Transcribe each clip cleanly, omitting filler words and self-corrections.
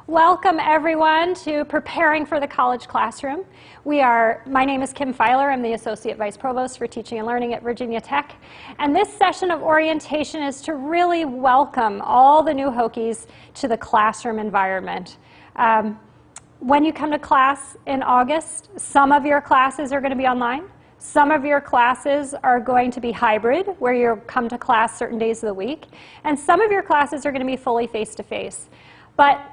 Welcome everyone to Preparing for the College Classroom. My name is Kim Filer. I'm the Associate Vice Provost for Teaching and Learning at Virginia Tech. And this session of orientation is to really welcome all the new Hokies to the classroom environment. When you come to class in August, some of your classes are going to be online. Some of your classes are going to be hybrid, where you come to class certain days of the week. And some of your classes are going to be fully face-to-face. But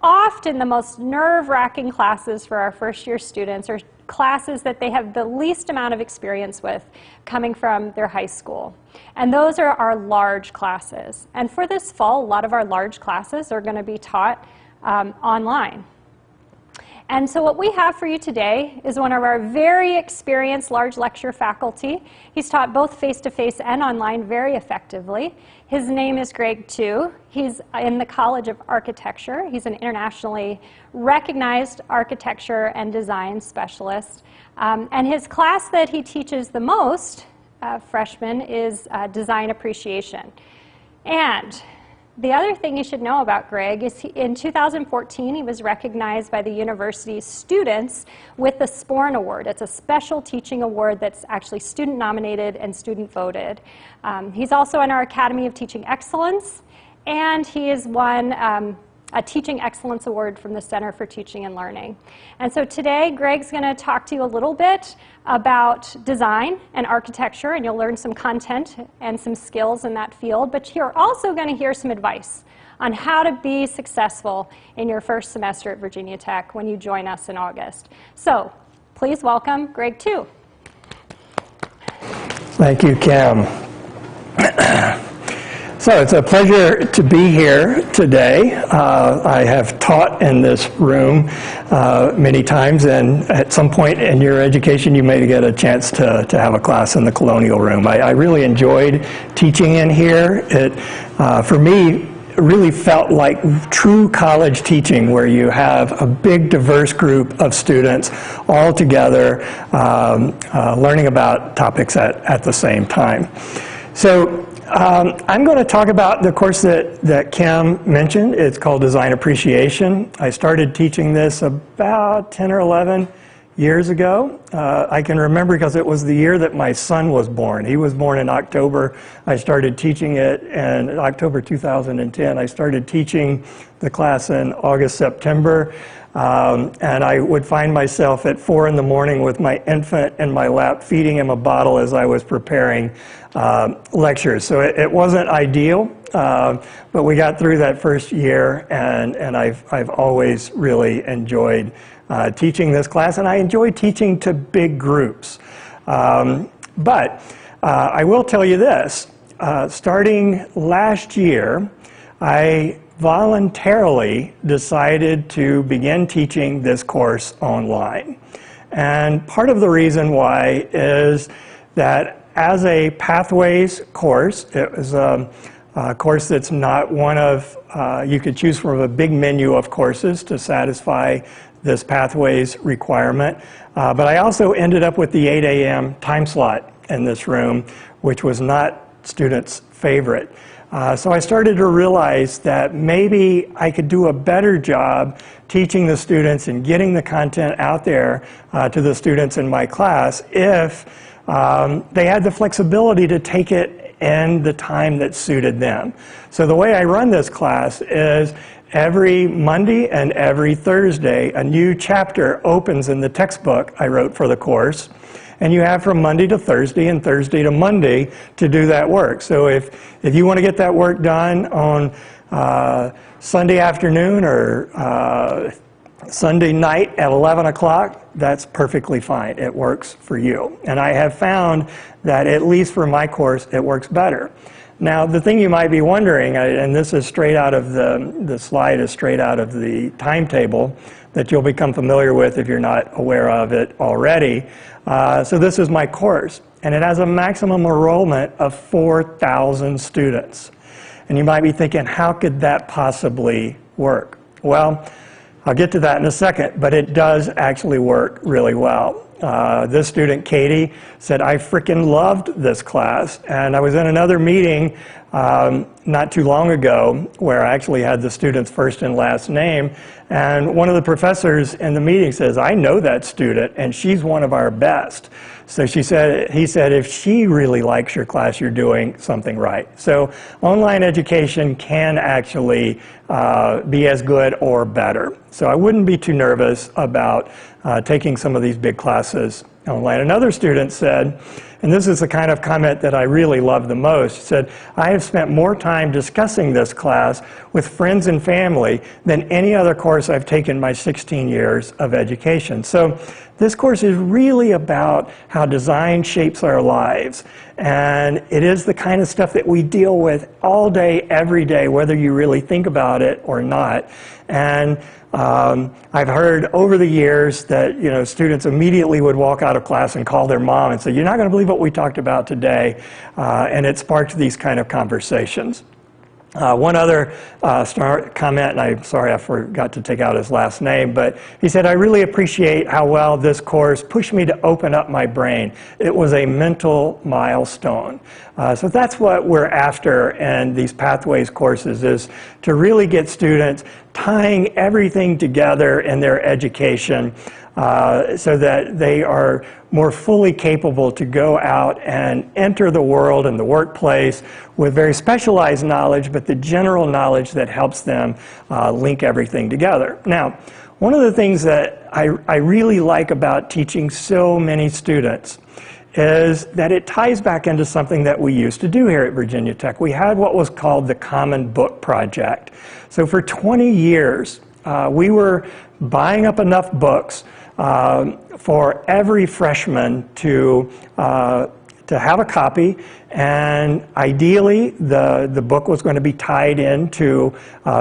often the most nerve-wracking classes for our first-year students are classes that they have the least amount of experience with coming from their high school. And those are our large classes. And for this fall, a lot of our large classes are going to be taught online. And so what we have for you today is one of our very experienced large lecture faculty. He's taught both face-to-face and online very effectively. His name is Greg Tu. He's in the College of Architecture. He's an internationally recognized architecture and design specialist. And his class that he teaches the most, freshmen, is design appreciation. And the other thing you should know about Greg is in 2014, he was recognized by the university's students with the Sporn Award. It's a special teaching award that's actually student nominated and student voted. He's also in our Academy of Teaching Excellence, and he has won a Teaching Excellence Award from the Center for Teaching and Learning. And so today, Greg's going to talk to you a little bit about design and architecture, and you'll learn some content and some skills in that field. But you're also going to hear some advice on how to be successful in your first semester at Virginia Tech when you join us in August. So please welcome Greg Tu. Thank you, Kim. So it's a pleasure to be here today. I have taught in this room many times, and at some point in your education you may get a chance to have a class in the Colonial Room. I really enjoyed teaching in here. For me, it really felt like true college teaching, where you have a big diverse group of students all together learning about topics at the same time. So I'm going to talk about the course that Kim mentioned. It's called Design Appreciation. I started teaching this about 10 or 11 years ago. I can remember because it was the year that my son was born. He was born in October. I started teaching it in October 2010. I started teaching the class in August, September. And I would find myself at 4 in the morning with my infant in my lap, feeding him a bottle as I was preparing lectures. So it wasn't ideal, but we got through that first year, and I've always really enjoyed teaching this class, and I enjoy teaching to big groups. But I will tell you this, starting last year, I voluntarily decided to begin teaching this course online. And part of the reason why is that as a Pathways course, it was a course that's not one of, you could choose from a big menu of courses to satisfy this Pathways requirement. But I also ended up with the 8 a.m. time slot in this room, which was not students' favorite. So I started to realize that maybe I could do a better job teaching the students and getting the content out there to the students in my class if they had the flexibility to take it in the time that suited them. So the way I run this class is every Monday and every Thursday, a new chapter opens in the textbook I wrote for the course. And you have from Monday to Thursday and Thursday to Monday to do that work. So if you want to get that work done on Sunday afternoon or Sunday night at 11 o'clock, that's perfectly fine. It works for you. And I have found that, at least for my course, it works better. Now, the thing you might be wondering, and this is straight out of the slide is straight out of the timetable that you'll become familiar with if you're not aware of it already. So this is my course, and it has a maximum enrollment of 4,000 students. And you might be thinking, how could that possibly work? Well, I'll get to that in a second, but it does actually work really well. This student, Katie, said, I freaking loved this class. And I was in another meeting not too long ago where I actually had the student's first and last name, and one of the professors in the meeting says, I know that student and she's one of our best. So he said, if she really likes your class, you're doing something right. So online education can actually be as good or better. So I wouldn't be too nervous about taking some of these big classes online. Another student said, and this is the kind of comment that I really love the most, said, I have spent more time discussing this class with friends and family than any other course I've taken in my 16 years of education. So this course is really about how design shapes our lives. And it is the kind of stuff that we deal with all day, every day, whether you really think about it or not. And I've heard over the years that students immediately would walk out of class and call their mom and say, you're not going to believe what we talked about today. And it sparked these kind of conversations. One other comment, and I'm sorry I forgot to take out his last name, but he said, I really appreciate how well this course pushed me to open up my brain. It was a mental milestone. So that's what we're after in these Pathways courses, is to really get students tying everything together in their education so that they are more fully capable to go out and enter the world and the workplace with very specialized knowledge, but the general knowledge that helps them link everything together. Now, one of the things that I really like about teaching so many students is that it ties back into something that we used to do here at Virginia Tech. We had what was called the Common Book Project. So for 20 years, we were buying up enough books for every freshman to have a copy, and ideally the book was going to be tied into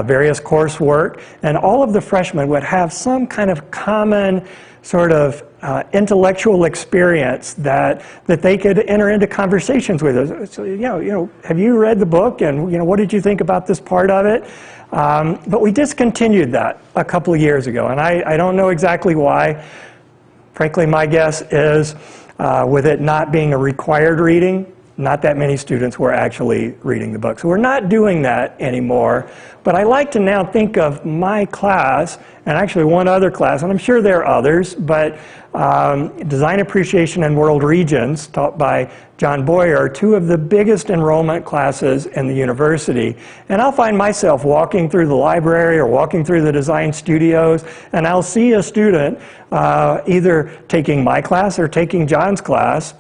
various coursework, and all of the freshmen would have some kind of common sort of intellectual experience that they could enter into conversations with us. So, have you read the book, and what did you think about this part of it? But we discontinued that a couple of years ago, and I don't know exactly why. Frankly, my guess is with it not being a required reading, not that many students were actually reading the book. So we're not doing that anymore. But I like to now think of my class, and actually one other class, and I'm sure there are others, but Design Appreciation and World Regions, taught by John Boyer, are two of the biggest enrollment classes in the university. And I'll find myself walking through the library or walking through the design studios, and I'll see a student either taking my class or taking John's class.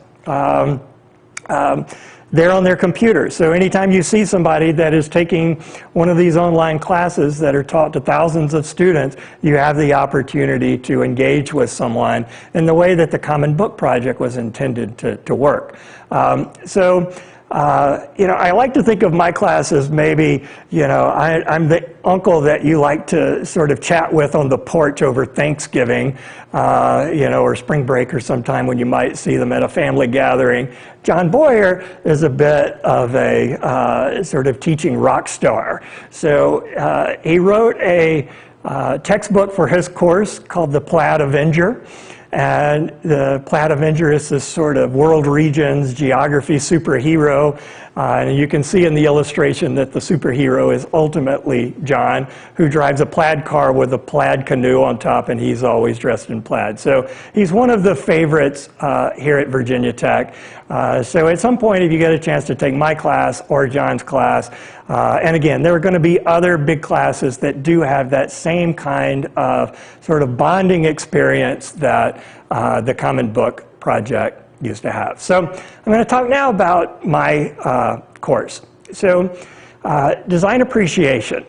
They're on their computer. So anytime you see somebody that is taking one of these online classes that are taught to thousands of students, you have the opportunity to engage with someone in the way that the Common Book Project was intended to work. I like to think of my class as maybe, I'm the uncle that you like to sort of chat with on the porch over Thanksgiving, or spring break or sometime when you might see them at a family gathering. John Boyer is a bit of a sort of teaching rock star. So he wrote a textbook for his course called The Plaid Avenger. And the Plaid Avenger is this sort of world regions geography superhero. And you can see in the illustration that the superhero is ultimately John, who drives a plaid car with a plaid canoe on top, and he's always dressed in plaid. So he's one of the favorites here at Virginia Tech. So at some point, if you get a chance to take my class or John's class, and again, there are going to be other big classes that do have that same kind of sort of bonding experience that the Common Book Project used to have. So I'm going to talk now about my course. So Design Appreciation.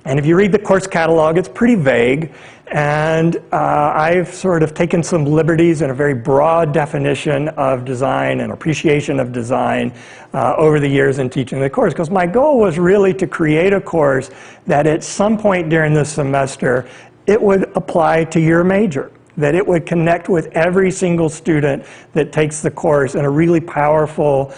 And if you read the course catalog, it's pretty vague. And I've sort of taken some liberties in a very broad definition of design and appreciation of design over the years in teaching the course. Because my goal was really to create a course that at some point during the semester, it would apply to your major. that it would connect with every single student that takes the course in a really powerful,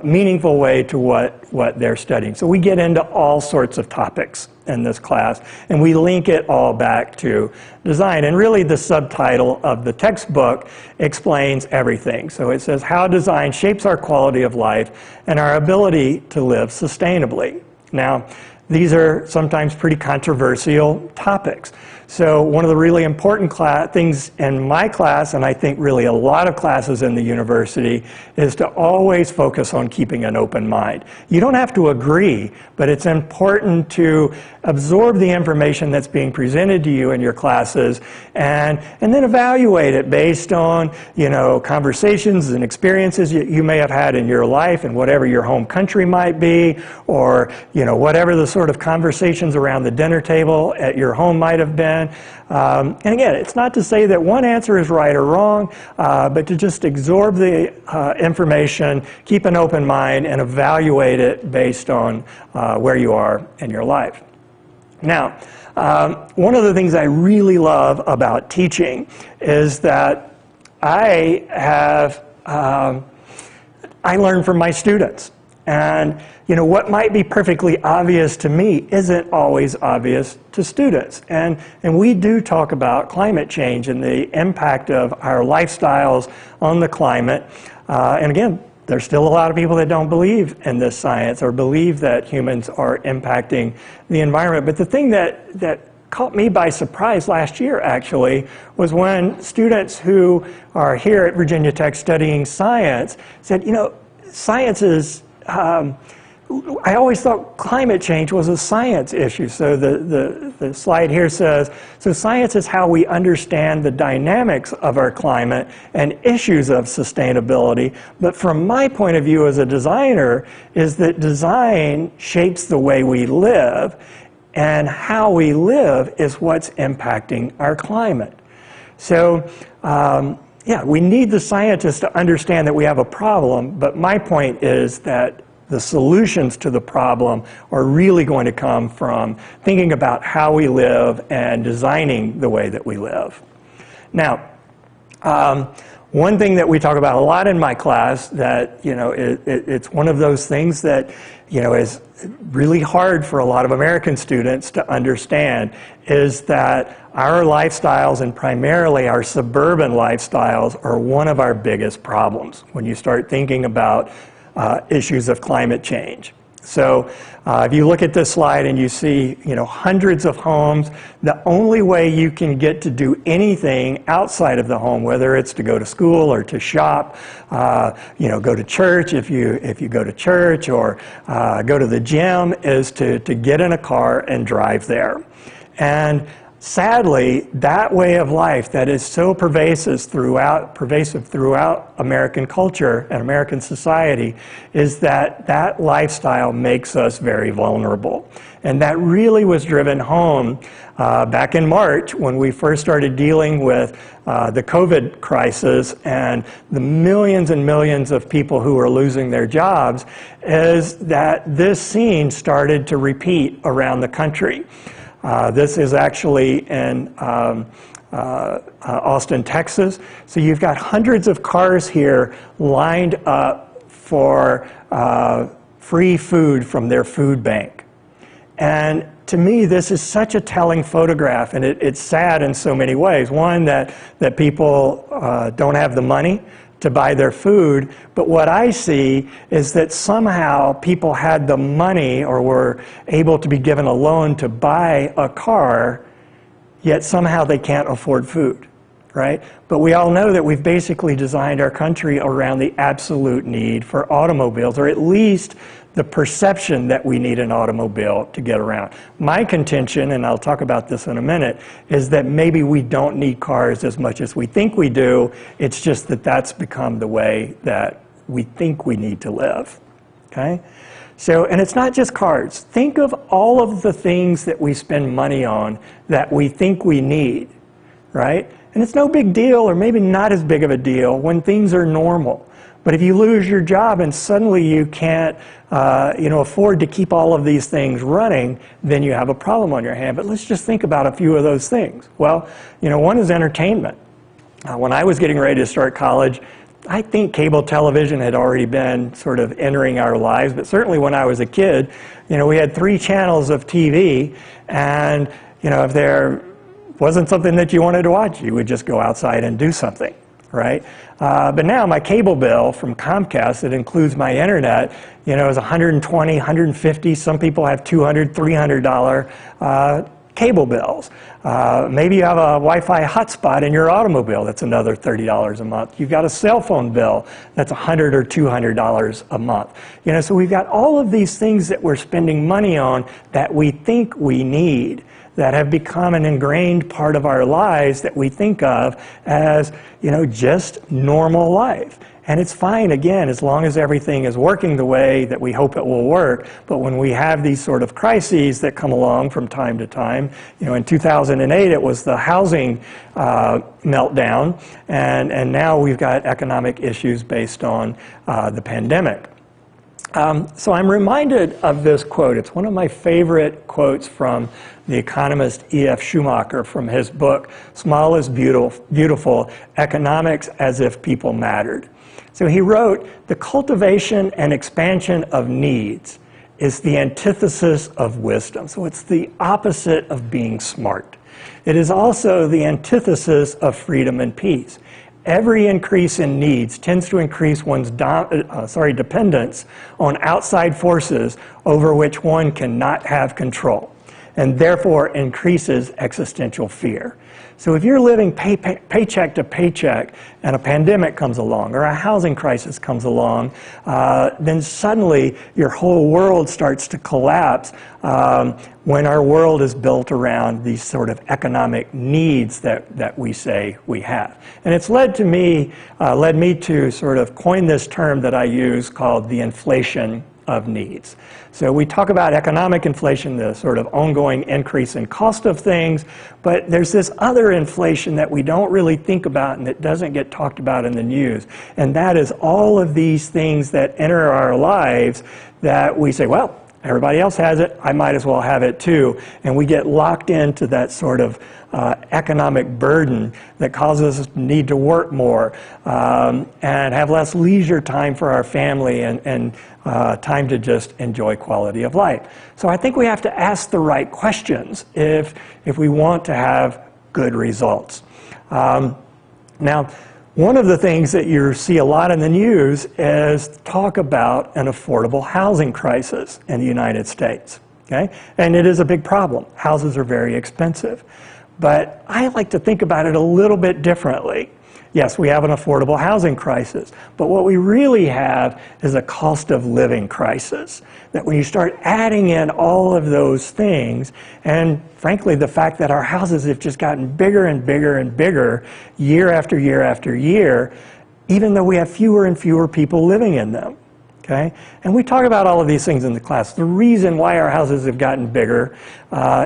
meaningful way to what they're studying. So we get into all sorts of topics in this class, and we link it all back to design. And really the subtitle of the textbook explains everything. So it says how design shapes our quality of life and our ability to live sustainably. Now, these are sometimes pretty controversial topics. So one of the really important things in my class, and I think really a lot of classes in the university, is to always focus on keeping an open mind. You don't have to agree, but it's important to absorb the information that's being presented to you in your classes and then evaluate it based on, conversations and experiences you may have had in your life and whatever your home country might be, or, whatever the sort of conversations around the dinner table at your home might have been. And again, it's not to say that one answer is right or wrong, but to just absorb the information, keep an open mind, and evaluate it based on where you are in your life. Now, one of the things I really love about teaching is that I learn from my students. And what might be perfectly obvious to me isn't always obvious to students. And we do talk about climate change and the impact of our lifestyles on the climate. And again, there's still a lot of people that don't believe in this science or believe that humans are impacting the environment. But the thing that caught me by surprise last year, actually, was when students who are here at Virginia Tech studying science said, science is... I always thought climate change was a science issue. So the slide here says, so science is how we understand the dynamics of our climate and issues of sustainability. But from my point of view as a designer, is that design shapes the way we live, and how we live is what's impacting our climate. So, we need the scientists to understand that we have a problem, but my point is that the solutions to the problem are really going to come from thinking about how we live and designing the way that we live. Now, one thing that we talk about a lot in my class that, it's one of those things that, is really hard for a lot of American students to understand, is that our lifestyles, and primarily our suburban lifestyles, are one of our biggest problems when you start thinking about issues of climate change. So if you look at this slide and you see, hundreds of homes, the only way you can get to do anything outside of the home, whether it's to go to school or to shop, go to church if you go to church, or go to the gym, is to get in a car and drive there. And sadly, that way of life that is so pervasive throughout American culture and American society is that lifestyle makes us very vulnerable. And that really was driven home back in March when we first started dealing with the COVID crisis and the millions and millions of people who were losing their jobs, is that this scene started to repeat around the country. This is actually in Austin, Texas. So you've got hundreds of cars here lined up for free food from their food bank. And to me, this is such a telling photograph, and it's sad in so many ways. One, that people don't have the money to buy their food, but what I see is that somehow people had the money or were able to be given a loan to buy a car, yet somehow they can't afford food, right? But we all know that we've basically designed our country around the absolute need for automobiles, or at least the perception that we need an automobile to get around. My contention, and I'll talk about this in a minute, is that maybe we don't need cars as much as we think we do. It's just that that's become the way that we think we need to live, okay? So, and it's not just cars. Think of all of the things that we spend money on that we think we need, right? And it's no big deal, or maybe not as big of a deal when things are normal. But if you lose your job and suddenly you can't afford to keep all of these things running, then you have a problem on your hand. But let's just think about a few of those things. Well, one is entertainment. When I was getting ready to start college, I think cable television had already been sort of entering our lives, but certainly when I was a kid, we had 3 channels of TV, and if there wasn't something that you wanted to watch, you would just go outside and do something, right? But now my cable bill from Comcast that includes my internet, is $120, $150. Some people have $200, $300 cable bills. Maybe you have a Wi-Fi hotspot in your automobile. That's another $30 a month. You've got a cell phone bill that's $100 or $200 a month. So we've got all of these things that we're spending money on that we think we need, that have become an ingrained part of our lives that we think of as, just normal life. And it's fine, again, as long as everything is working the way that we hope it will work. But when we have these sort of crises that come along from time to time, in 2008 it was the housing meltdown, and now we've got economic issues based on the pandemic. So I'm reminded of this quote. It's one of my favorite quotes from the economist E.F. Schumacher from his book, Small is Beautiful, Economics as If People Mattered. So he wrote, "The cultivation and expansion of needs is the antithesis of wisdom." So it's the opposite of being smart. It is also the antithesis of freedom and peace. Every increase in needs tends to increase one's dependence on outside forces over which one cannot have control, and therefore increases existential fear. So if you're living paycheck to paycheck and a pandemic comes along or a housing crisis comes along, then suddenly your whole world starts to collapse when our world is built around these sort of economic needs that we say we have. And it's led me to sort of coin this term that I use called the inflation of needs. So we talk about economic inflation, the sort of ongoing increase in cost of things, but there's this other inflation that we don't really think about and that doesn't get talked about in the news. And that is all of these things that enter our lives that we say, well, everybody else has it, I might as well have it too. And we get locked into that sort of economic burden that causes us to need to work more and have less leisure time for our family and time to just enjoy quality of life. So I think we have to ask the right questions if we want to have good results. Now, one of the things that you see a lot in the news is talk about an affordable housing crisis in the United States. Okay? And it is a big problem. Houses are very expensive. But I like to think about it a little bit differently. Yes, we have an affordable housing crisis, but what we really have is a cost of living crisis. That when you start adding in all of those things, and frankly the fact that our houses have just gotten bigger and bigger and bigger year after year after year, even though we have fewer and fewer people living in them. Okay? And we talk about all of these things in the class. The reason why our houses have gotten bigger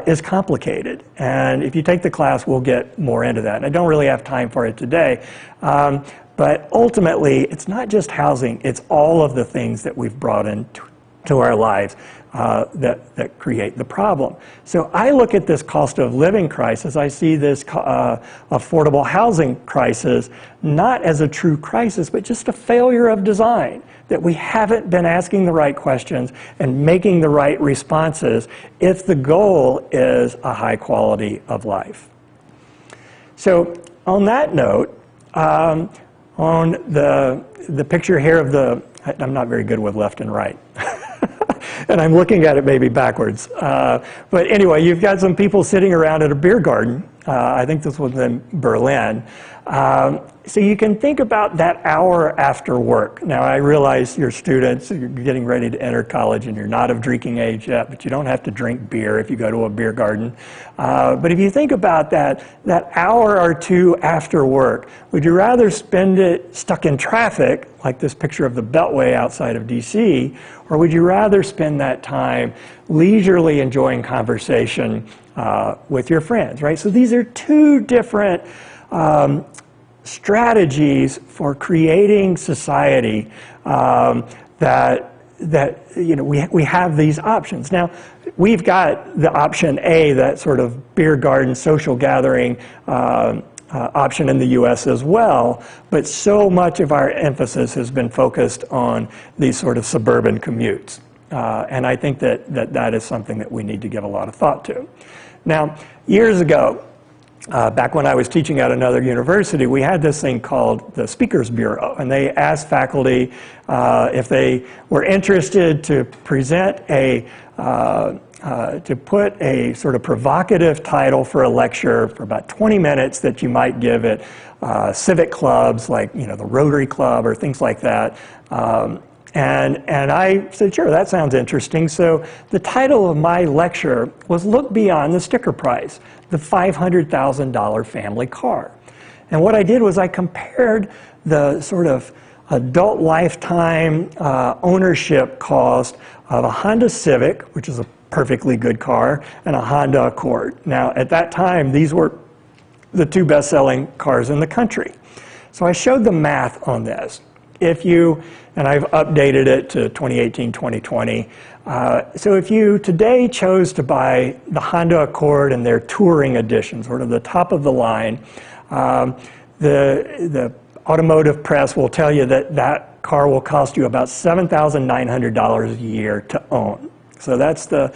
is complicated. And if you take the class, we'll get more into that. And I don't really have time for it today. But ultimately, it's not just housing. It's all of the things that we've brought into our lives that create the problem. So I look at this cost of living crisis, I see this affordable housing crisis not as a true crisis, but just a failure of design, that we haven't been asking the right questions and making the right responses if the goal is a high quality of life. So on that note, on the picture here of I'm not very good with left and right. And I'm looking at it maybe backwards. But anyway, you've got some people sitting around at a beer garden. I think this was in Berlin. So you can think about that hour after work. Now, I realize you're students, you're getting ready to enter college, and you're not of drinking age yet, but you don't have to drink beer if you go to a beer garden. But if you think about that hour or two after work, would you rather spend it stuck in traffic, like this picture of the Beltway outside of DC, or would you rather spend that time leisurely enjoying conversation with your friends, right? So these are two different strategies for creating society that we have these options. Now, we've got the option A, that sort of beer garden, social gathering option in the U.S. as well, but so much of our emphasis has been focused on these sort of suburban commutes. And I think that is something that we need to give a lot of thought to. Now, years ago, back when I was teaching at another university, we had this thing called the Speakers Bureau, and they asked faculty if they were interested to present to put a sort of provocative title for a lecture for about 20 minutes that you might give at civic clubs like the Rotary Club or things like that. And I said, sure, that sounds interesting. So the title of my lecture was Look Beyond the Sticker Price, the $500,000 family car. And what I did was I compared the sort of adult lifetime ownership cost of a Honda Civic, which is a perfectly good car, and a Honda Accord. Now, at that time, these were the two best-selling cars in the country. So I showed the math on this. If you, and I've updated it to 2018, 2020, so if you today chose to buy the Honda Accord and their touring edition, sort of the top of the line, the automotive press will tell you that that car will cost you about $7,900 a year to own. So that's the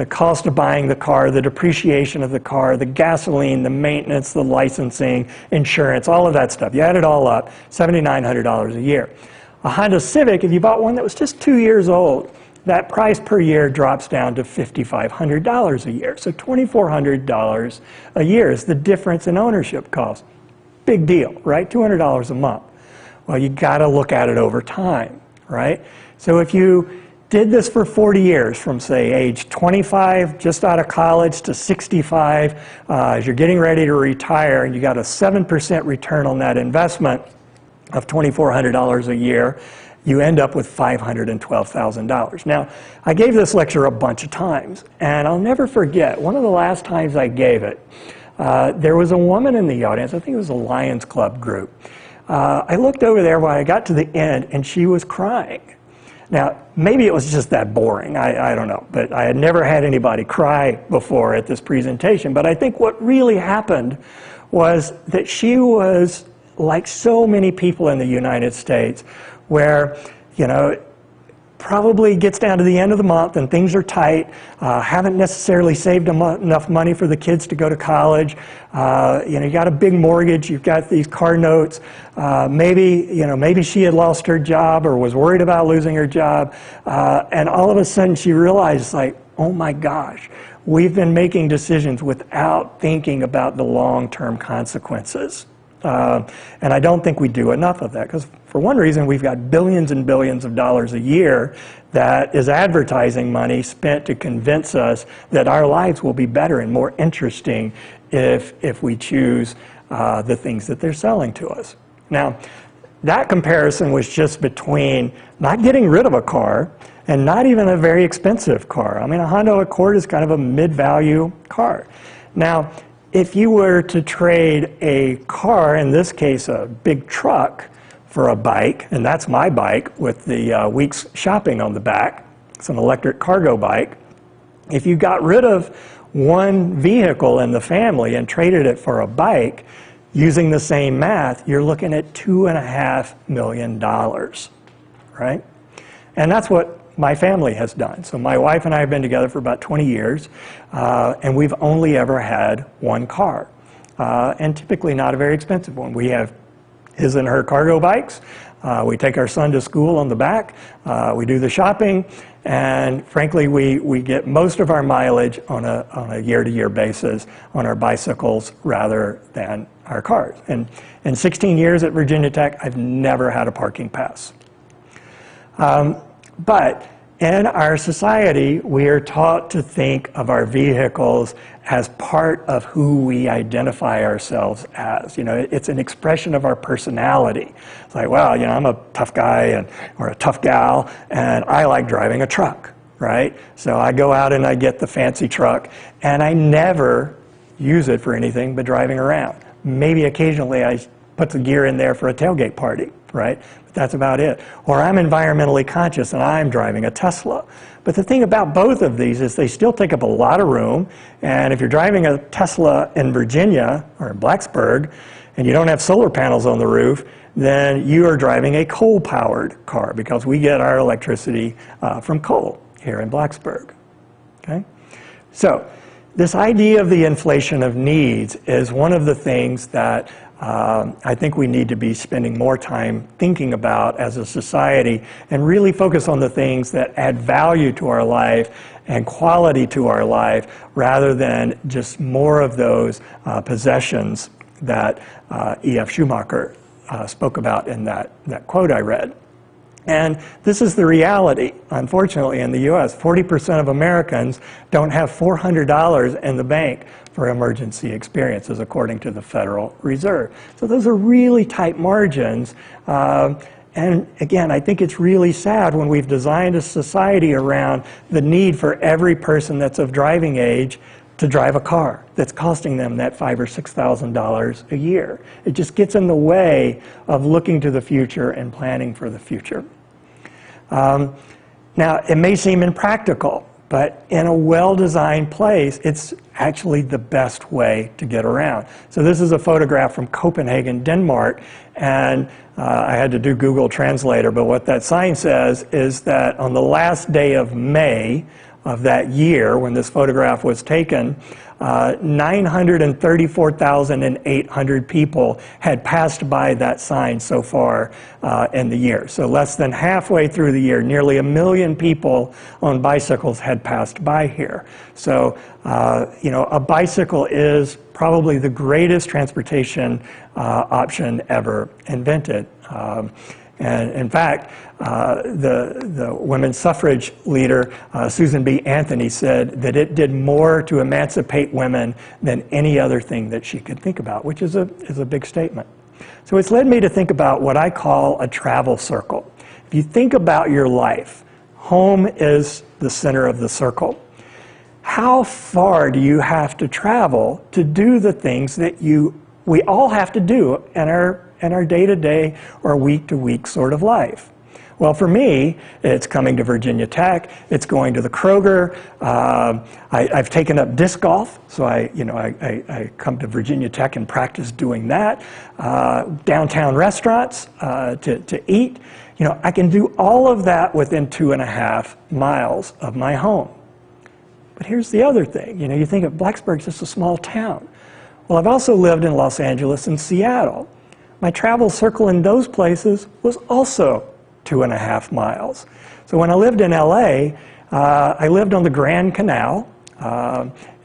cost of buying the car, the depreciation of the car, the gasoline, the maintenance, the licensing, insurance, all of that stuff. You add it all up, $7,900 a year. A Honda Civic, if you bought one that was just 2 years old, that price per year drops down to $5,500 a year. So $2,400 a year is the difference in ownership cost. Big deal, right? $200 a month. Well, you got to look at it over time, right? So if you did this for 40 years, from say age 25, just out of college, to 65, as you're getting ready to retire, and you got a 7% return on that investment of $2,400 a year, you end up with $512,000. Now, I gave this lecture a bunch of times, and I'll never forget, one of the last times I gave it, there was a woman in the audience, I think it was a Lions Club group. I looked over there when I got to the end, and she was crying. Now, maybe it was just that boring, I don't know, but I had never had anybody cry before at this presentation. But I think what really happened was that she was like so many people in the United States, where, probably gets down to the end of the month and things are tight, haven't necessarily saved enough money for the kids to go to college, you got a big mortgage, you've got these car notes, maybe she had lost her job or was worried about losing her job, and all of a sudden she realized, like, oh my gosh, we've been making decisions without thinking about the long-term consequences. And I don't think we do enough of that, because for one reason, we've got billions and billions of dollars a year that is advertising money spent to convince us that our lives will be better and more interesting if we choose the things that they're selling to us. Now, that comparison was just between not getting rid of a car and not even a very expensive car. I mean, a Honda Accord is kind of a mid-value car. Now, if you were to trade a car, in this case a big truck, for a bike, and that's my bike with the week's shopping on the back, it's an electric cargo bike. If you got rid of one vehicle in the family and traded it for a bike, using the same math, you're looking at $2.5 million, right? And that's what my family has done. So my wife and I have been together for about 20 years, and we've only ever had one car, and typically not a very expensive one. We have his and her cargo bikes. We take our son to school on the back. We do the shopping, and frankly, we get most of our mileage on a year-to-year basis on our bicycles rather than our cars. And in 16 years at Virginia Tech, I've never had a parking pass. But in our society, we are taught to think of our vehicles as part of who we identify ourselves as. It's an expression of our personality. It's like, well, I'm a tough guy or a tough gal, and I like driving a truck, right? So I go out and I get the fancy truck, and I never use it for anything but driving around. Maybe occasionally I puts a gear in there for a tailgate party, right? But that's about it. Or I'm environmentally conscious and I'm driving a Tesla. But the thing about both of these is they still take up a lot of room, and if you're driving a Tesla in Virginia or in Blacksburg and you don't have solar panels on the roof, then you are driving a coal-powered car, because we get our electricity from coal here in Blacksburg. Okay? So this idea of the inflation of needs is one of the things that I think we need to be spending more time thinking about as a society, and really focus on the things that add value to our life and quality to our life, rather than just more of those possessions that E.F. Schumacher spoke about in that quote I read. And this is the reality, unfortunately, in the U.S. 40% of Americans don't have $400 in the bank for emergency experiences, according to the Federal Reserve. So those are really tight margins. And again, I think it's really sad when we've designed a society around the need for every person that's of driving age to drive a car that's costing them that $5,000 or $6,000 a year. It just gets in the way of looking to the future and planning for the future. Now, it may seem impractical, but in a well-designed place, it's actually the best way to get around. So this is a photograph from Copenhagen, Denmark, and I had to do Google Translator, but what that sign says is that on the last day of May of that year, when this photograph was taken, 934,800 people had passed by that sign so far in the year. So less than halfway through the year, nearly 1 million people on bicycles had passed by here. So, you know, a bicycle is probably the greatest transportation option ever invented. And in fact, the women's suffrage leader, Susan B. Anthony, said that it did more to emancipate women than any other thing that she could think about, which is a big statement. So it's led me to think about what I call a travel circle. If you think about your life, home is the center of the circle. How far do you have to travel to do the things that we all have to do in our day-to-day or week-to-week sort of life? Well, for me, it's coming to Virginia Tech, it's going to the Kroger. I've taken up disc golf, so I come to Virginia Tech and practice doing that. Downtown restaurants to eat. You know, I can do all of that within 2.5 miles of my home. But here's the other thing. You know, you think of Blacksburg's just a small town. Well, I've also lived in Los Angeles and Seattle. My travel circle in those places was also 2.5 miles. So when I lived in LA, I lived on the Grand Canal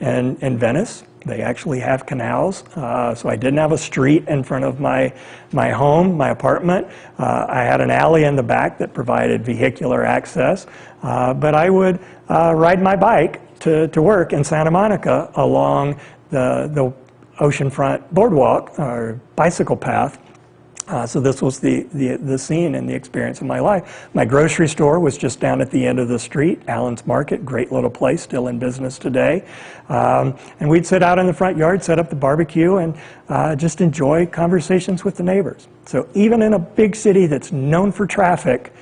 in Venice. They actually have canals, so I didn't have a street in front of my home, my apartment. I had an alley in the back that provided vehicular access, but I would ride my bike to work in Santa Monica along the oceanfront boardwalk or bicycle path. So this was the scene and the experience of my life. My grocery store was just down at the end of the street, Allen's Market, great little place, still in business today. And we'd sit out in the front yard, set up the barbecue, and just enjoy conversations with the neighbors. So even in a big city that's known for traffic,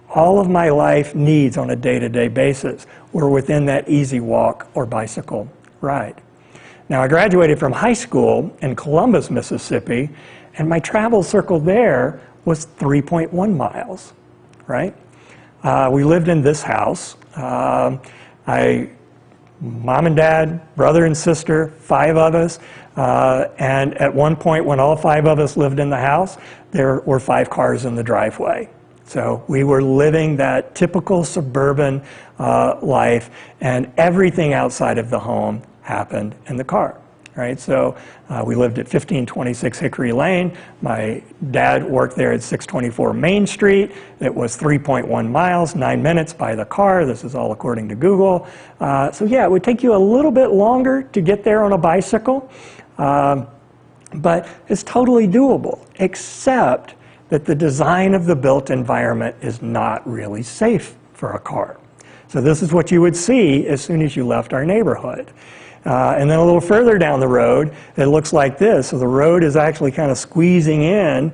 all of my life needs on a day-to-day basis were within that easy walk or bicycle ride. Now, I graduated from high school in Columbus, Mississippi, and my travel circle there was 3.1 miles, right? We lived in this house. Mom and dad, brother and sister, 5 of us. And at one point when all 5 of us lived in the house, there were 5 cars in the driveway. So we were living that typical suburban life, and everything outside of the home happened in the car. Right, so we lived at 1526 Hickory Lane. My dad worked there at 624 Main Street. It was 3.1 miles, 9 minutes by the car. This is all according to Google. So yeah, it would take you a little bit longer to get there on a bicycle, but it's totally doable, except that the design of the built environment is not really safe for a car. So this is what you would see as soon as you left our neighborhood. And then a little further down the road, it looks like this. So the road is actually kind of squeezing in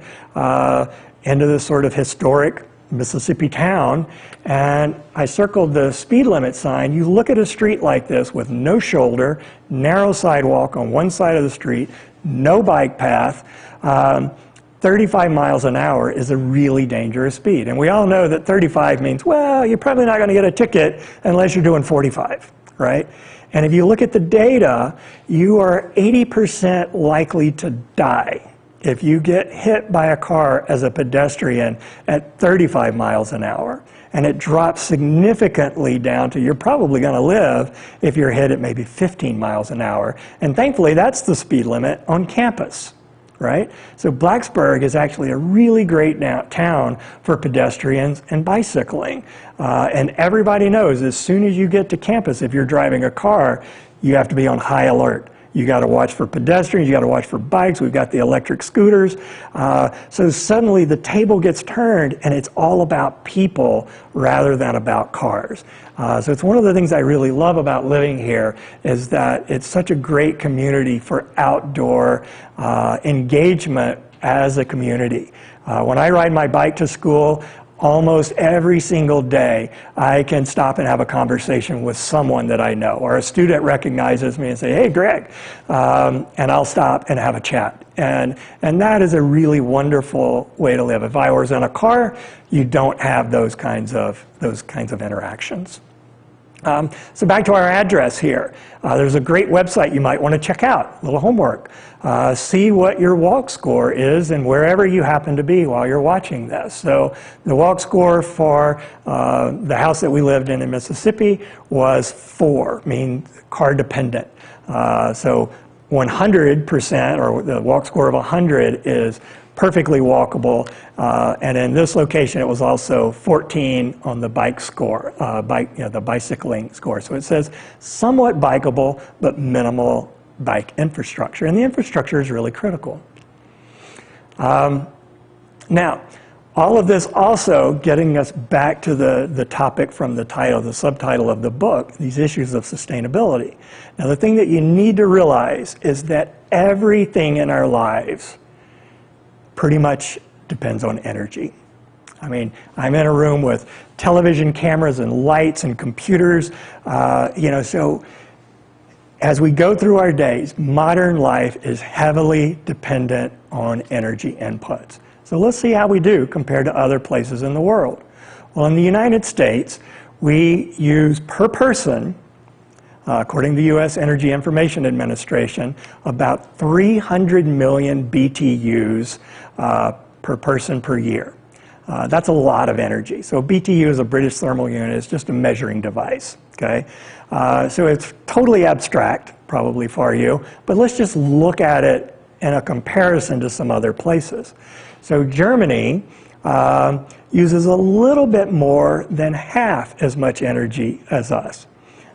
into this sort of historic Mississippi town. And I circled the speed limit sign. You look at a street like this with no shoulder, narrow sidewalk on one side of the street, no bike path. 35 miles an hour is a really dangerous speed. And we all know that 35 means, well, you're probably not going to get a ticket unless you're doing 45, right? And if you look at the data, you are 80% likely to die if you get hit by a car as a pedestrian at 35 miles an hour. And it drops significantly down to you're probably going to live if you're hit at maybe 15 miles an hour. And thankfully, that's the speed limit on campus, right? So Blacksburg is actually a really great town for pedestrians and bicycling. And everybody knows as soon as you get to campus, if you're driving a car, you have to be on high alert. You got to watch for pedestrians, you got to watch for bikes, we've got the electric scooters. So suddenly the table gets turned and it's all about people rather than about cars. So it's one of the things I really love about living here is that it's such a great community for outdoor engagement as a community. When I ride my bike to school, almost every single day, I can stop and have a conversation with someone that I know, or a student recognizes me and say, "Hey, Greg," and I'll stop and have a chat. And that is a really wonderful way to live. If I was in a car, you don't have those kinds of interactions. So back to our address here. There's a great website you might want to check out, a little homework. See what your walk score is and wherever you happen to be while you're watching this. So the walk score for the house that we lived in Mississippi was 4, meaning car dependent. So 100%, or the walk score of 100 is perfectly walkable, and in this location it was also 14 on the bike score, the bicycling score. So it says somewhat bikeable, but minimal bike infrastructure, and the infrastructure is really critical. Now, all of this also getting us back to the topic from the title, the subtitle of the book, these issues of sustainability. Now, the thing that you need to realize is that everything in our lives pretty much depends on energy. I mean, I'm in a room with television cameras and lights and computers, so as we go through our days, modern life is heavily dependent on energy inputs. So let's see how we do compared to other places in the world. Well, in the United States, we use per person, according to the U.S. Energy Information Administration, about 300 million BTUs per person per year. That's a lot of energy. So BTU is a British thermal unit. It's just a measuring device, okay? So it's totally abstract, probably for you, but let's just look at it in a comparison to some other places. So Germany uses a little bit more than half as much energy as us.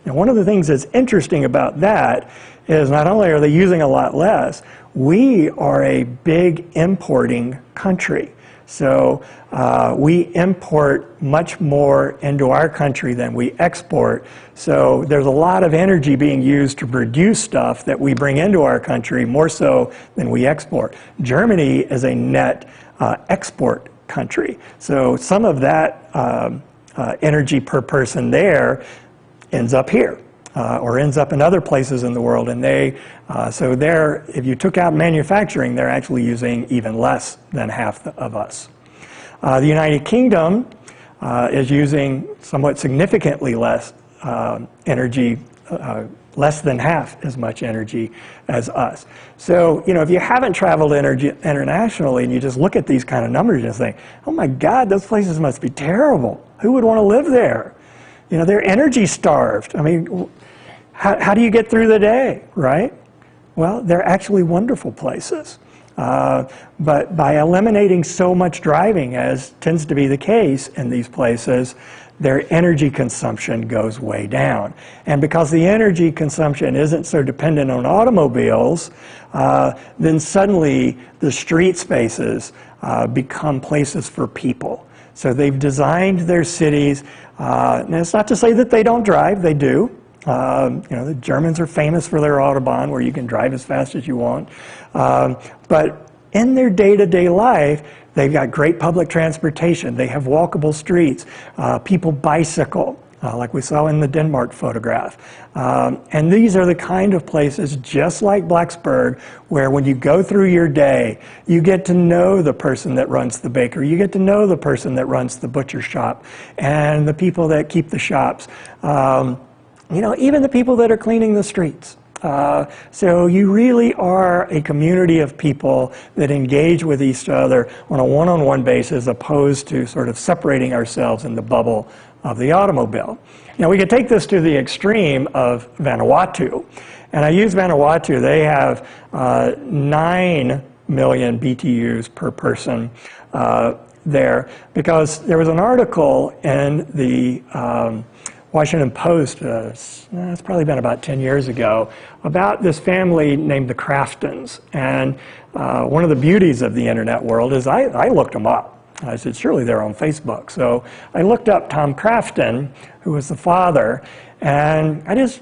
Now, one of the things that's interesting about that is not only are they using a lot less, we are a big importing country. So we import much more into our country than we export. So there's a lot of energy being used to produce stuff that we bring into our country, more so than we export. Germany is a net export country. So some of that energy per person there ends up here. Or ends up in other places in the world, and so there, if you took out manufacturing, they're actually using even less than half of us. The United Kingdom is using somewhat significantly less energy, less than half as much energy as us. So, if you haven't traveled internationally and you just look at these kind of numbers and think, oh my God, those places must be terrible. Who would want to live there? They're energy starved. I mean, how do you get through the day, right? Well, they're actually wonderful places. But by eliminating so much driving, as tends to be the case in these places, their energy consumption goes way down. And because the energy consumption isn't so dependent on automobiles, then suddenly the street spaces become places for people. So they've designed their cities, and it's not to say that they don't drive, they do. The Germans are famous for their Autobahn, where you can drive as fast as you want. But in their day-to-day life, they've got great public transportation. They have walkable streets. People bicycle, like we saw in the Denmark photograph. And these are the kind of places, just like Blacksburg, where when you go through your day, you get to know the person that runs the bakery. You get to know the person that runs the butcher shop and the people that keep the shops. Even the people that are cleaning the streets. So you really are a community of people that engage with each other on a one-on-one basis, opposed to sort of separating ourselves in the bubble of the automobile. We could take this to the extreme of Vanuatu. And I use Vanuatu. They have 9 million BTUs per person there, because there was an article in the Washington Post, it's probably been about 10 years ago, about this family named the Craftons. And one of the beauties of the internet world is I looked them up. I said, surely they're on Facebook. So I looked up Tom Crafton, who was the father, and I just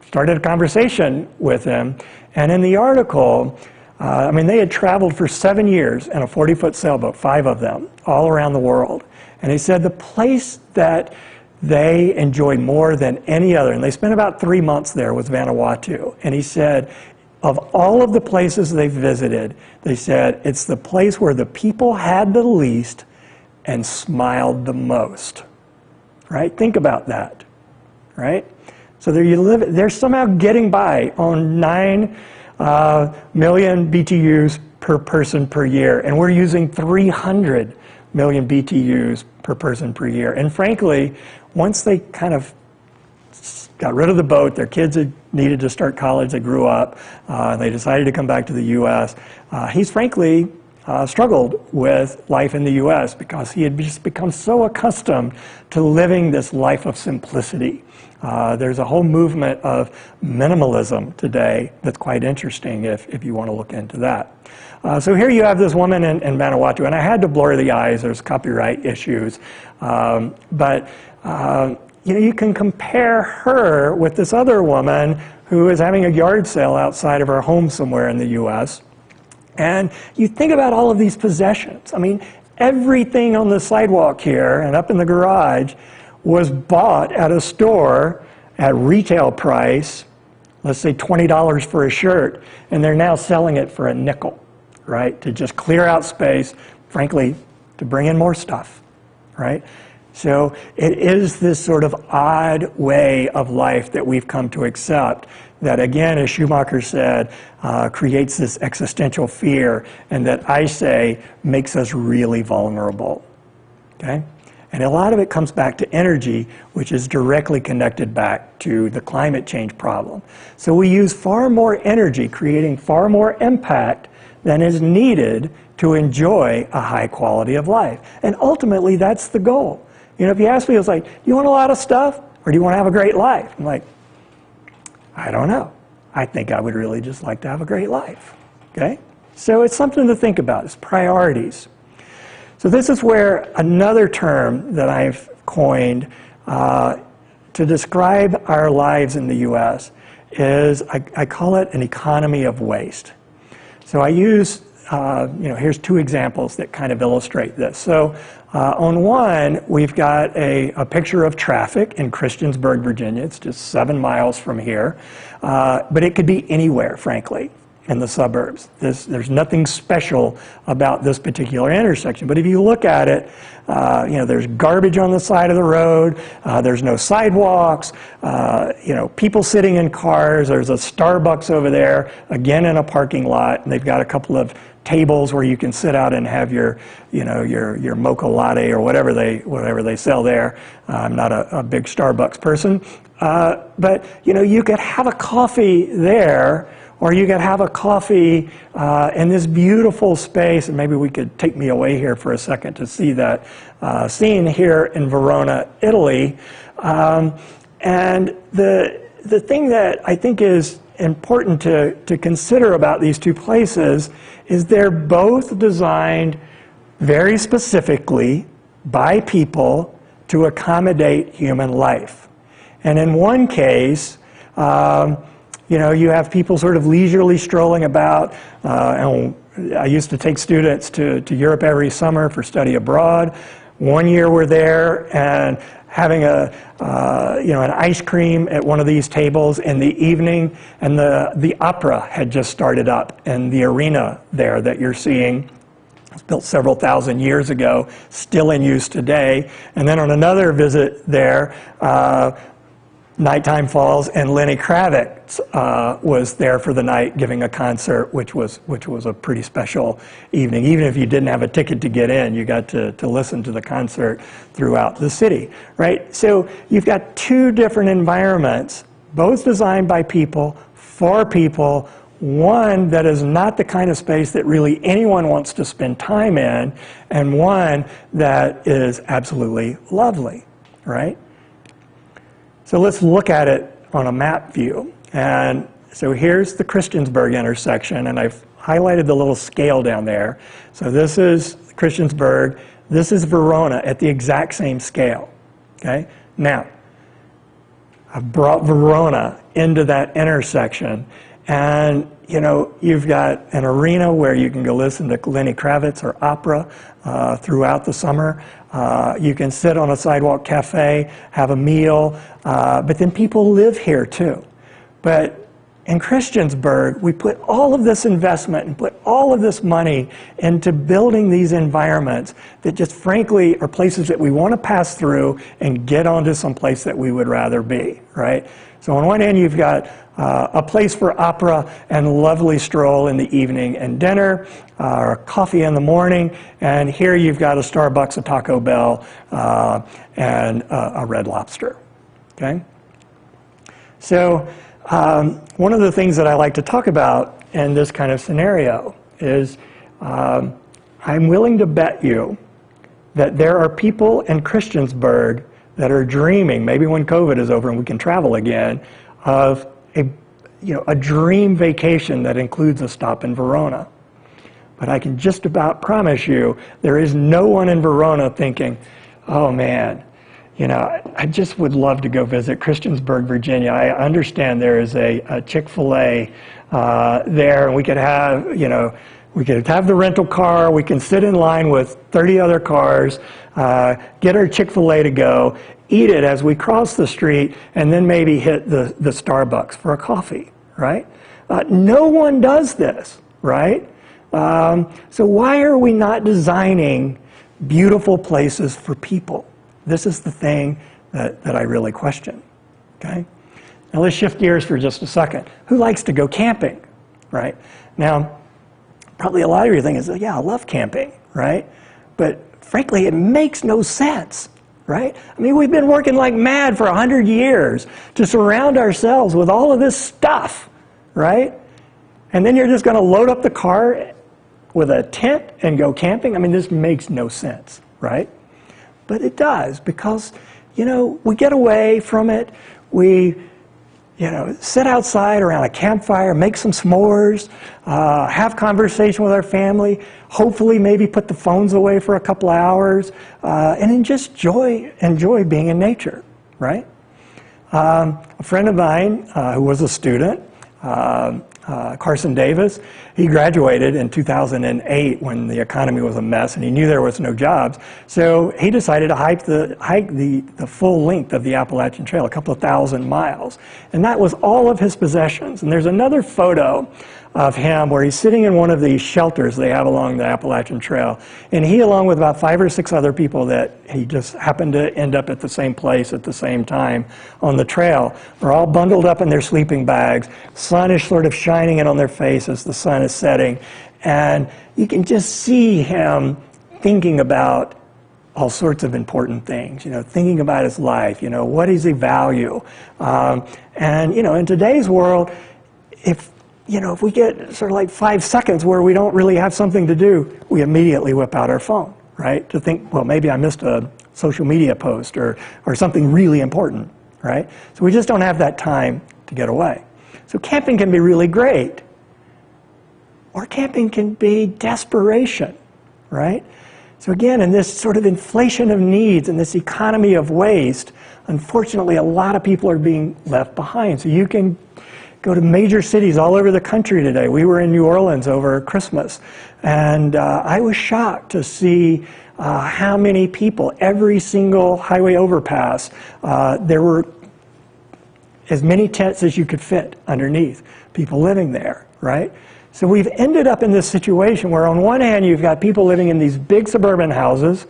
started a conversation with him. And in the article, they had traveled for 7 years in a 40-foot sailboat, 5 of them, all around the world. And he said the place that they enjoyed more than any other, and they spent about 3 months there, was Vanuatu. And he said, of all of the places they've visited, they said it's the place where the people had the least and smiled the most. Right? Think about that. Right? So there you live. They're somehow getting by on 9 million BTUs per person per year, and we're using 300 million BTUs per person per year. And frankly, once they kind of got rid of the boat, their kids had needed to start college, they grew up, and they decided to come back to the U.S. He's frankly struggled with life in the U.S. because he had just become so accustomed to living this life of simplicity. There's a whole movement of minimalism today that's quite interesting if you want to look into that. So here you have this woman in Vanuatu, and I had to blur the eyes, there's copyright issues, but you can compare her with this other woman who is having a yard sale outside of her home somewhere in the U.S. And you think about all of these possessions. Everything on the sidewalk here and up in the garage was bought at a store at retail price, let's say $20 for a shirt, and they're now selling it for a nickel, right? To just clear out space, frankly, to bring in more stuff, right? So it is this sort of odd way of life that we've come to accept that, again, as Schumacher said, creates this existential fear, and that I say makes us really vulnerable, okay? And a lot of it comes back to energy, which is directly connected back to the climate change problem. So we use far more energy, creating far more impact than is needed to enjoy a high quality of life. And ultimately, that's the goal. If you ask me, it's like, do you want a lot of stuff, or do you want to have a great life? I'm like, I don't know. I think I would really just like to have a great life, okay? So it's something to think about. It's priorities. So this is where another term that I've coined to describe our lives in the U.S. is, I call it an economy of waste. So I use, here's 2 examples that kind of illustrate this. So on one, we've got a picture of traffic in Christiansburg, Virginia. It's just 7 miles from here. But it could be anywhere, frankly, in the suburbs. There's nothing special about this particular intersection. But if you look at it, there's garbage on the side of the road. There's no sidewalks. People sitting in cars. There's a Starbucks over there, again in a parking lot, and they've got a couple of tables where you can sit out and have your mocha latte or whatever they sell there. I'm not a big Starbucks person, but you could have a coffee there, or you could have a coffee in this beautiful space, and maybe we could take me away here for a second to see that scene here in Verona, Italy. And the thing that I think is important to consider about these 2 places is they're both designed very specifically by people to accommodate human life. And in one case, you have people sort of leisurely strolling about. And I used to take students to Europe every summer for study abroad. One year we're there and having an ice cream at one of these tables in the evening, and the opera had just started up in the arena there that you're seeing. It was built several thousand years ago, still in use today. And then on another visit there, nighttime falls, and Lenny Kravitz was there for the night giving a concert, which was a pretty special evening. Even if you didn't have a ticket to get in, you got to listen to the concert throughout the city, right? So you've got two different environments, both designed by people, for people, one that is not the kind of space that really anyone wants to spend time in, and one that is absolutely lovely, right? So let's look at it on a map view. And so here's the Christiansburg intersection, and I've highlighted the little scale down there. So this is Christiansburg, this is Verona at the exact same scale, okay? Now, I've brought Verona into that intersection, and you've got an arena where you can go listen to Lenny Kravitz or opera throughout the summer. You can sit on a sidewalk cafe, have a meal, but then people live here too. But in Christiansburg, we put all of this investment and put all of this money into building these environments that just frankly are places that we want to pass through and get onto some place that we would rather be, right? So on one end, you've got a place for opera and lovely stroll in the evening and dinner, or coffee in the morning, and here you've got a Starbucks, a Taco Bell, and a Red Lobster, okay? So one of the things that I like to talk about in this kind of scenario is I'm willing to bet you that there are people in Christiansburg that are dreaming, maybe when COVID is over and we can travel again, of a dream vacation that includes a stop in Verona. But I can just about promise you there is no one in Verona thinking, oh man, I just would love to go visit Christiansburg, Virginia. I understand there is a Chick-fil-A there, and we could have, we could have the rental car, we can sit in line with 30 other cars, get our Chick-fil-A to go, eat it as we cross the street, and then maybe hit the Starbucks for a coffee, right? No one does this, right? So why are we not designing beautiful places for people? This is the thing that I really question, okay? Now let's shift gears for just a second. Who likes to go camping, right? Now, probably a lot of you are thinking, yeah, I love camping, right? But frankly, it makes no sense, right? I mean, we've been working like mad for 100 years to surround ourselves with all of this stuff, right? And then you're just going to load up the car with a tent and go camping? I mean, this makes no sense, right? But it does, because, we get away from it. We, sit outside around a campfire, make some s'mores, have conversation with our family, hopefully maybe put the phones away for a couple of hours, and then just enjoy being in nature, right? A friend of mine who was a student, Carson Davis, he graduated in 2008 when the economy was a mess and he knew there was no jobs. So he decided to hike the full length of the Appalachian Trail, a couple of thousand miles. And that was all of his possessions. And there's another photo of him where he's sitting in one of these shelters they have along the Appalachian Trail. And he, along with about 5 or 6 other people that he just happened to end up at the same place at the same time on the trail, are all bundled up in their sleeping bags. Sun is sort of shining in on their face as the sun is setting. And you can just see him thinking about all sorts of important things, thinking about his life, what does he value? And, in today's world, if we get sort of like 5 seconds where we don't really have something to do, we immediately whip out our phone, right? To think, well, maybe I missed a social media post or something really important, right? So we just don't have that time to get away. So camping can be really great, or camping can be desperation, right? So again, in this sort of inflation of needs and this economy of waste, unfortunately, a lot of people are being left behind. So you can go to major cities all over the country today. We were in New Orleans over Christmas, and I was shocked to see how many people, every single highway overpass, there were as many tents as you could fit underneath, people living there, right? So we've ended up in this situation where on one hand you've got people living in these big suburban houses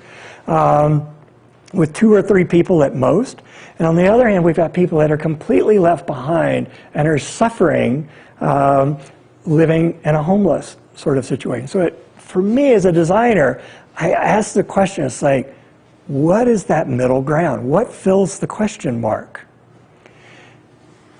with 2 or 3 people at most, and on the other hand we've got people that are completely left behind and are suffering living in a homeless sort of situation. So for me as a designer, I ask the question, it's like, what is that middle ground? What fills the question mark?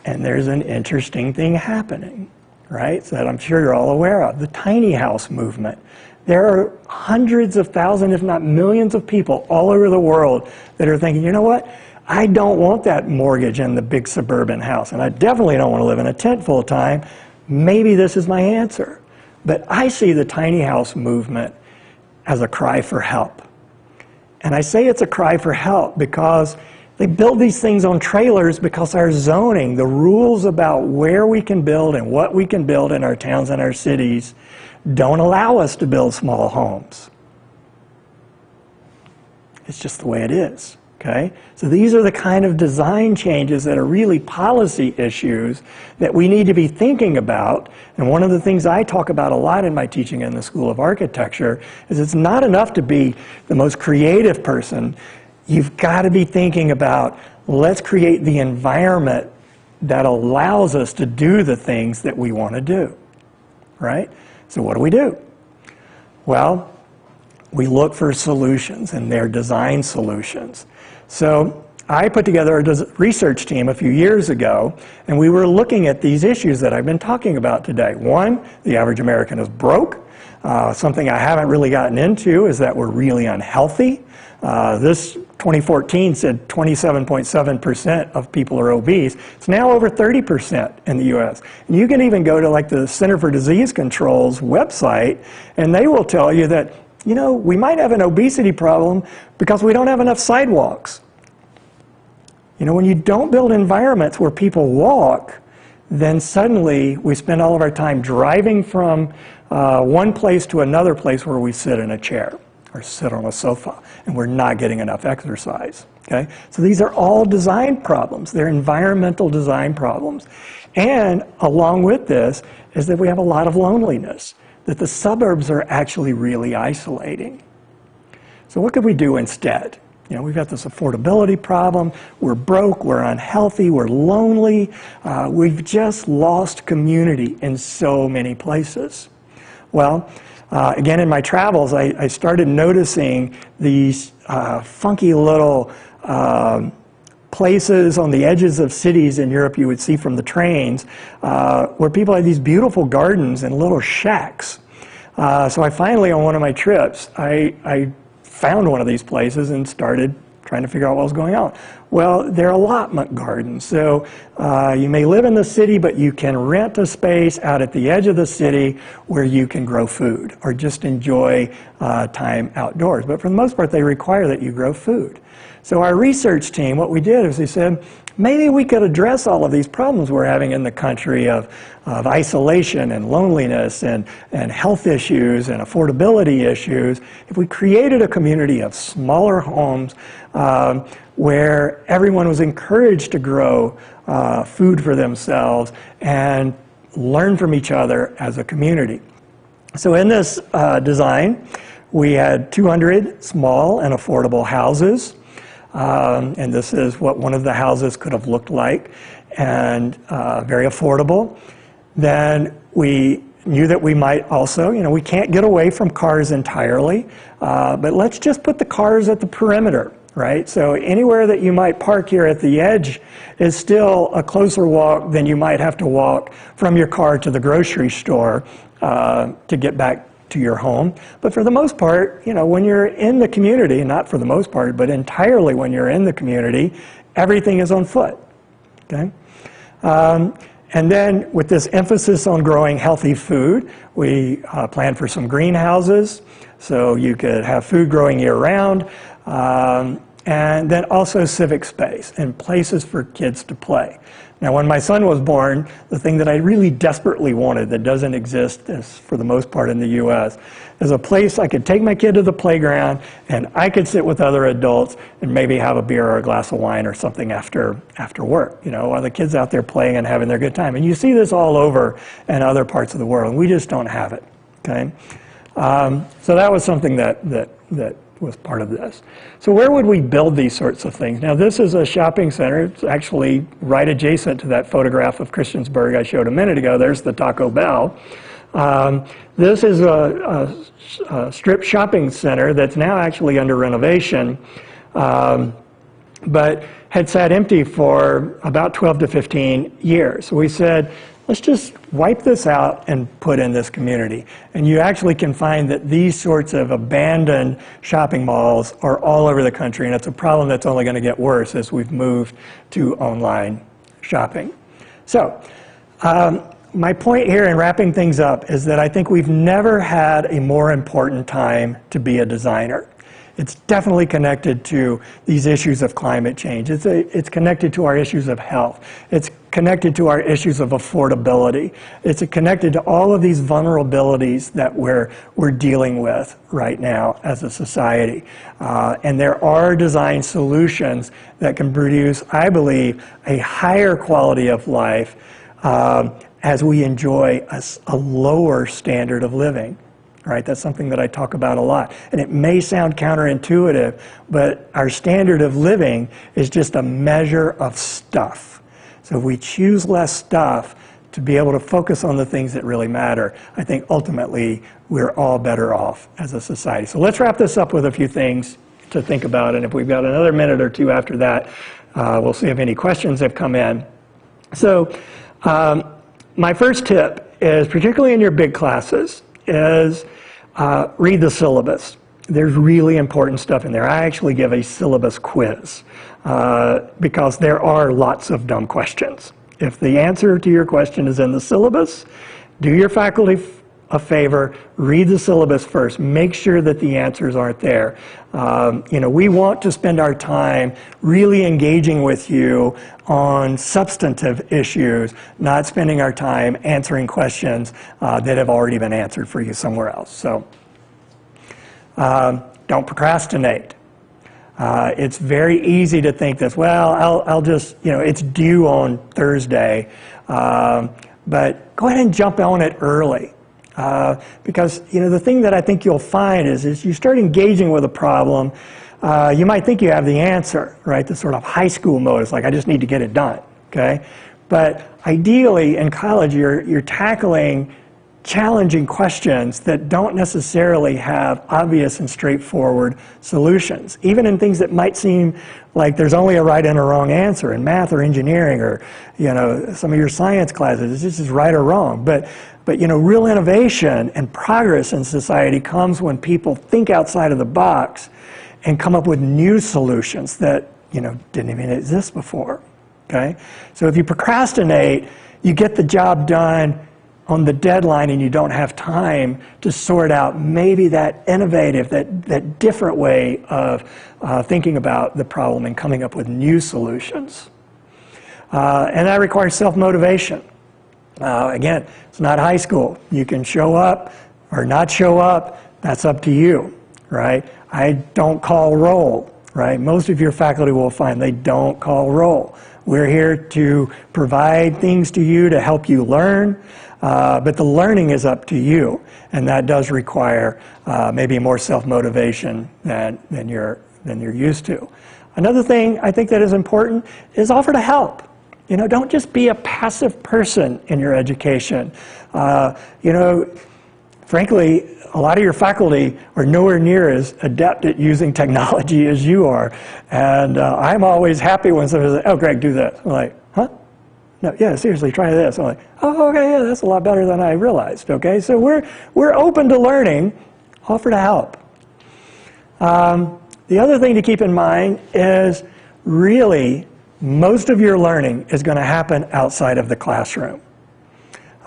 And there's an interesting thing happening, right, that I'm sure you're all aware of, the tiny house movement. There are hundreds of thousands, if not millions of people all over the world that are thinking, you know what, I don't want that mortgage in the big suburban house, and I definitely don't want to live in a tent full time. Maybe this is my answer. But I see the tiny house movement as a cry for help. And I say it's a cry for help because they build these things on trailers because our zoning, the rules about where we can build and what we can build in our towns and our cities, don't allow us to build small homes. It's just the way it is, okay? So these are the kind of design changes that are really policy issues that we need to be thinking about. And one of the things I talk about a lot in my teaching in the School of Architecture is it's not enough to be the most creative person. You've got to be thinking about, let's create the environment that allows us to do the things that we want to do, right? So what do? Well, we look for solutions, and they're design solutions. So I put together a research team a few years ago, and we were looking at these issues that I've been talking about today. One, the average American is broke. Something I haven't really gotten into is that we're really unhealthy. This 2014 said 27.7% of people are obese. It's now over 30% in the US. And you can even go to like the Center for Disease Control's website, and they will tell you that, you know, we might have an obesity problem because we don't have enough sidewalks. You know, when you don't build environments where people walk, then suddenly we spend all of our time driving from one place to another place where we sit in a chair or sit on a sofa, and we're not getting enough exercise, okay? So these are all design problems. They're environmental design problems. And along with this is that we have a lot of loneliness, that the suburbs are actually really isolating. So what could we do instead? You know, we've got this affordability problem, we're broke, we're unhealthy, we're lonely, we've just lost community in so many places. Well, again, in my travels, I started noticing these funky little places on the edges of cities in Europe you would see from the trains, where people had these beautiful gardens and little shacks. So I finally, on one of my trips, I found one of these places and started trying to figure out what was going on. Well, they're allotment gardens. So you may live in the city, but you can rent a space out at the edge of the city where you can grow food or just enjoy time outdoors. But for the most part, they require that you grow food. So our research team, what we did is we said, maybe we could address all of these problems we're having in the country of isolation and loneliness and health issues and affordability issues if we created a community of smaller homes where everyone was encouraged to grow food for themselves and learn from each other as a community. So in this design, we had 200 small and affordable houses. And this is what one of the houses could have looked like, and very affordable. Then we knew that we might also, you know, we can't get away from cars entirely, but let's just put the cars at the perimeter, right? So anywhere that you might park here at the edge is still a closer walk than you might have to walk from your car to the grocery store to get back to your home. But for the most part, you know, when you're in the community, not for the most part, but entirely when you're in the community, everything is on foot, okay? And then with this emphasis on growing healthy food, we planned for some greenhouses, so you could have food growing year-round, and then also civic space and places for kids to play. Now, when my son was born, the thing that I really desperately wanted that doesn't exist for the most part in the U.S. is a place I could take my kid to the playground and I could sit with other adults and maybe have a beer or a glass of wine or something after work, while the kids out there playing and having their good time. And you see this all over in other parts of the world, and we just don't have it, okay? So that was something that was part of this. So where would we build these sorts of things? Now, this is a shopping center. It's actually right adjacent to that photograph of Christiansburg I showed a minute ago. There's the Taco Bell. This is a strip shopping center that's now actually under renovation, but had sat empty for about 12 to 15 years. So we said, let's just wipe this out and put in this community. And you actually can find that these sorts of abandoned shopping malls are all over the country, and it's a problem that's only going to get worse as we've moved to online shopping. So, my point here in wrapping things up is that I think we've never had a more important time to be a designer. It's definitely connected to these issues of climate change. It's connected to our issues of health. It's connected to our issues of affordability. It's connected to all of these vulnerabilities that we're dealing with right now as a society. And there are design solutions that can produce, I believe, a higher quality of life as we enjoy a lower standard of living. Right? That's something that I talk about a lot. And it may sound counterintuitive, but our standard of living is just a measure of stuff. So if we choose less stuff to be able to focus on the things that really matter, I think ultimately we're all better off as a society. So let's wrap this up with a few things to think about. And if we've got another minute or two after that, we'll see if any questions have come in. So my first tip is, particularly in your big classes, is read the syllabus. There's really important stuff in there. I actually give a syllabus quiz because there are lots of dumb questions. If the answer to your question is in the syllabus, do your faculty a favor, read the syllabus first. Make sure that the answers aren't there. We want to spend our time really engaging with you on substantive issues, not spending our time answering questions that have already been answered for you somewhere else. So don't procrastinate. It's very easy to think this, well, I'll just, it's due on Thursday, but go ahead and jump on it early. Because the thing that I think you'll find is you start engaging with a problem, you might think you have the answer, right? The sort of high school mode is like, I just need to get it done, okay? But ideally in college you're tackling challenging questions that don't necessarily have obvious and straightforward solutions. Even in things that might seem like there's only a right and a wrong answer in math or engineering or some of your science classes, it's just right or wrong. But real innovation and progress in society comes when people think outside of the box and come up with new solutions that didn't even exist before. Okay? So if you procrastinate, you get the job done on the deadline and you don't have time to sort out maybe that innovative, that different way of thinking about the problem and coming up with new solutions. And that requires self-motivation. Again, it's not high school. You can show up or not show up. That's up to you, right? I don't call roll, right? Most of your faculty will find they don't call roll. We're here to provide things to you to help you learn, but the learning is up to you, and that does require maybe more self-motivation than you're used to. Another thing I think that is important is offer to help. Don't just be a passive person in your education. Frankly, a lot of your faculty are nowhere near as adept at using technology as you are. And I'm always happy when somebody says, oh, Greg, do this. I'm like, huh? No, yeah, seriously, try this. I'm like, oh, okay, yeah, that's a lot better than I realized, okay? So we're open to learning, offer to help. The other thing to keep in mind is really most of your learning is going to happen outside of the classroom.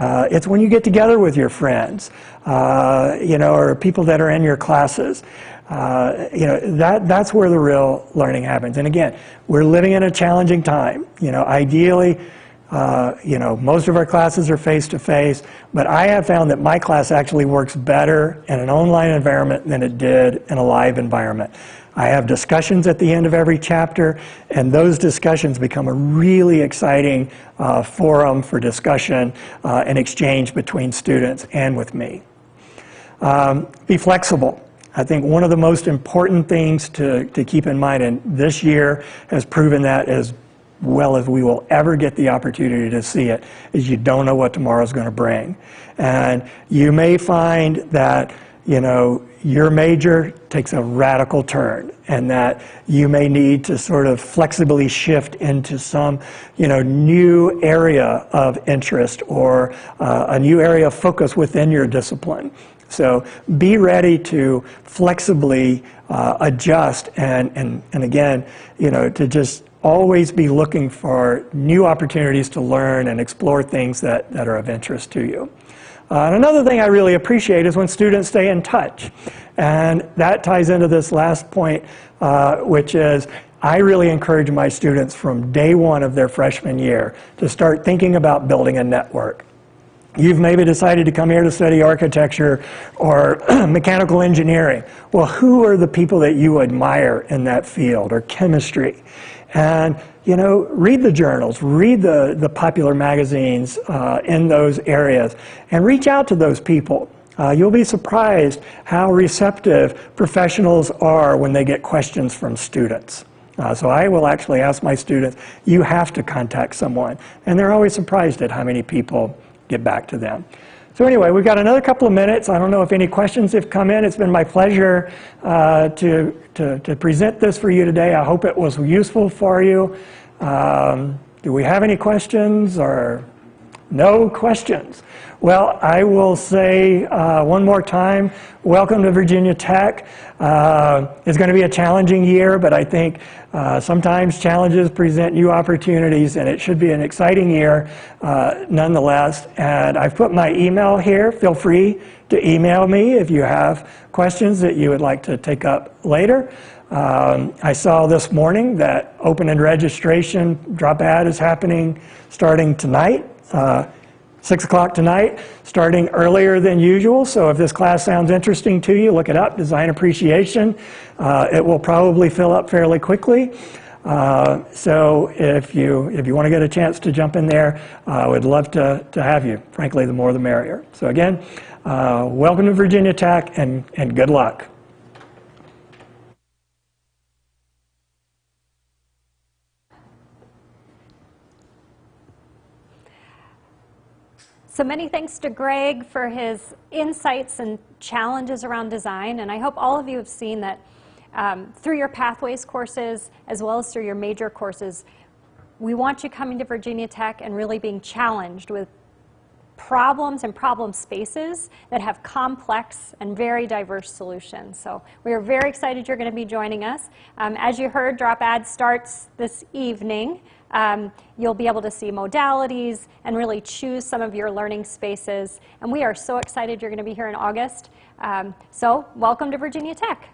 It's when you get together with your friends, or people that are in your classes. That's where the real learning happens. And again, we're living in a challenging time. Ideally, most of our classes are face-to-face, but I have found that my class actually works better in an online environment than it did in a live environment. I have discussions at the end of every chapter, and those discussions become a really exciting forum for discussion and exchange between students and with me. Be flexible. I think one of the most important things to keep in mind, and this year has proven that as well as we will ever get the opportunity to see it, is you don't know what tomorrow's going to bring. And you may find that, your major takes a radical turn, and that you may need to sort of flexibly shift into some, new area of interest or a new area of focus within your discipline. So be ready to flexibly adjust and again, to just always be looking for new opportunities to learn and explore things that are of interest to you. And another thing I really appreciate is when students stay in touch. And that ties into this last point, which is I really encourage my students from day one of their freshman year to start thinking about building a network. You've maybe decided to come here to study architecture or mechanical engineering. Well, who are the people that you admire in that field, or chemistry? And, read the journals, read the popular magazines in those areas, and reach out to those people. You'll be surprised how receptive professionals are when they get questions from students. So I will actually ask my students, you have to contact someone. And they're always surprised at how many people get back to them. So anyway, we've got another couple of minutes. I don't know if any questions have come in. It's been my pleasure to present this for you today. I hope it was useful for you. Do we have any questions or no questions? Well, I will say one more time, welcome to Virginia Tech. It's going to be a challenging year, but I think sometimes challenges present new opportunities, and it should be an exciting year nonetheless. And I've put my email here. Feel free to email me if you have questions that you would like to take up later. I saw this morning that open-end registration drop ad is happening starting tonight. 6 o'clock tonight, starting earlier than usual. So if this class sounds interesting to you, look it up, Design Appreciation. It will probably fill up fairly quickly. So if you want to get a chance to jump in there, I would love to have you. Frankly, the more the merrier. So again, welcome to Virginia Tech, and good luck. So many thanks to Greg for his insights and challenges around design, and I hope all of you have seen that through your Pathways courses as well as through your major courses, we want you coming to Virginia Tech and really being challenged with problems and problem spaces that have complex and very diverse solutions. So we are very excited you're going to be joining us. As you heard, Drop Ad starts this evening. You'll be able to see modalities and really choose some of your learning spaces. And we are so excited you're going to be here in August. So welcome to Virginia Tech.